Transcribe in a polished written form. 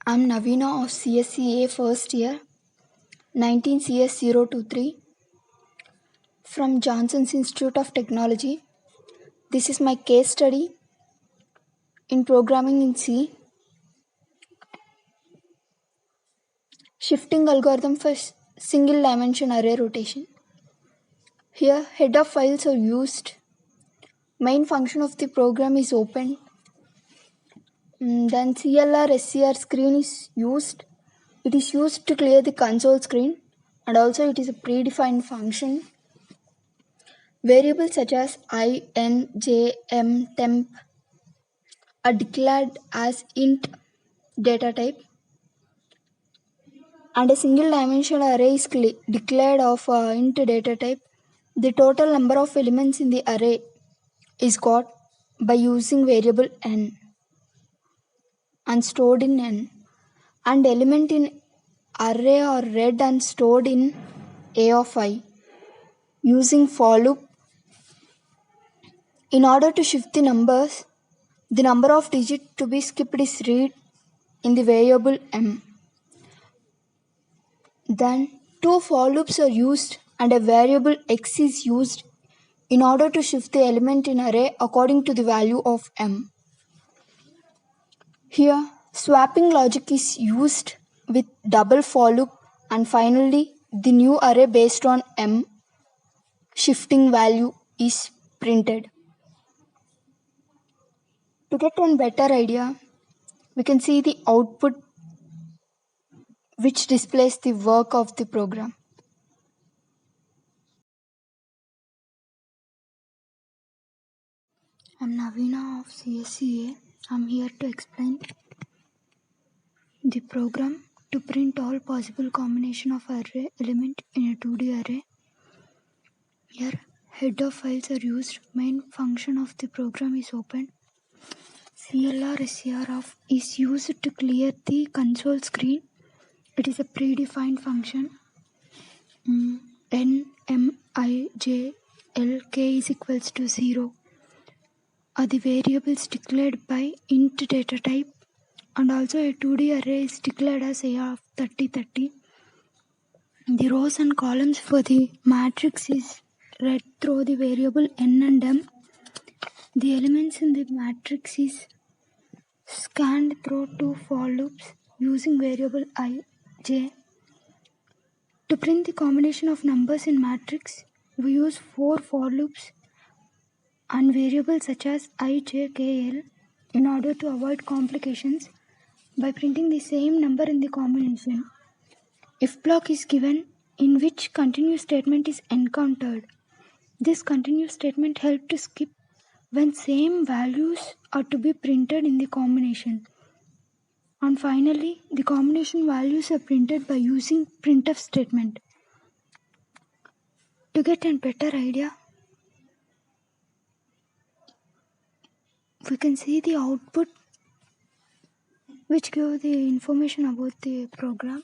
I'm Navina of CSCA first year, 19 CS 023 from Johnson's Institute of Technology. This is my case study in programming in C. Shifting algorithm for single dimension array rotation. Here head of files are used. Main function of the program is opened. Then CLR SCR screen is used. It is used to clear the console screen, and also it is a predefined function. Variables such as I, N, J, M, temp are declared as int data type, and a single dimensional array is declared of int data type. The total number of elements in the array is got by using variable n and stored in n, and element in array are read and stored in a of I using for loop. In order to shift the numbers, the number of digits to be skipped is read in the variable m. Then two for loops are used and a variable x is used in order to shift the element in array according to the value of m. Here swapping logic is used with double for loop, and finally the new array based on m shifting value is printed. To get a better idea, we can see the output which displays the work of the program. I'm Navina of CSCA. I'm here to explain the program to print all possible combination of array element in a 2D array. Here head of files are used. Main function of the program is open. CLR SCR of is used to clear the console screen. It is a predefined function. N, M, I, J, L, K is equals to 0 are the variables declared by int data type, and also a 2D array is declared as A of 30, 30. The rows and columns for the matrix is read through the variable n and m. The elements in the matrix is scanned through two for loops using variable I, j. To print the combination of numbers in matrix, we use 4 for loops and variables such as I, j, k, l in order to avoid complications by printing the same number in the combination. If block is given in which continuous statement is encountered. This continuous statement helps to skip when same values are to be printed in the combination. And finally, the combination values are printed by using printf statement. To get a better idea, we can see the output which gives the information about the program.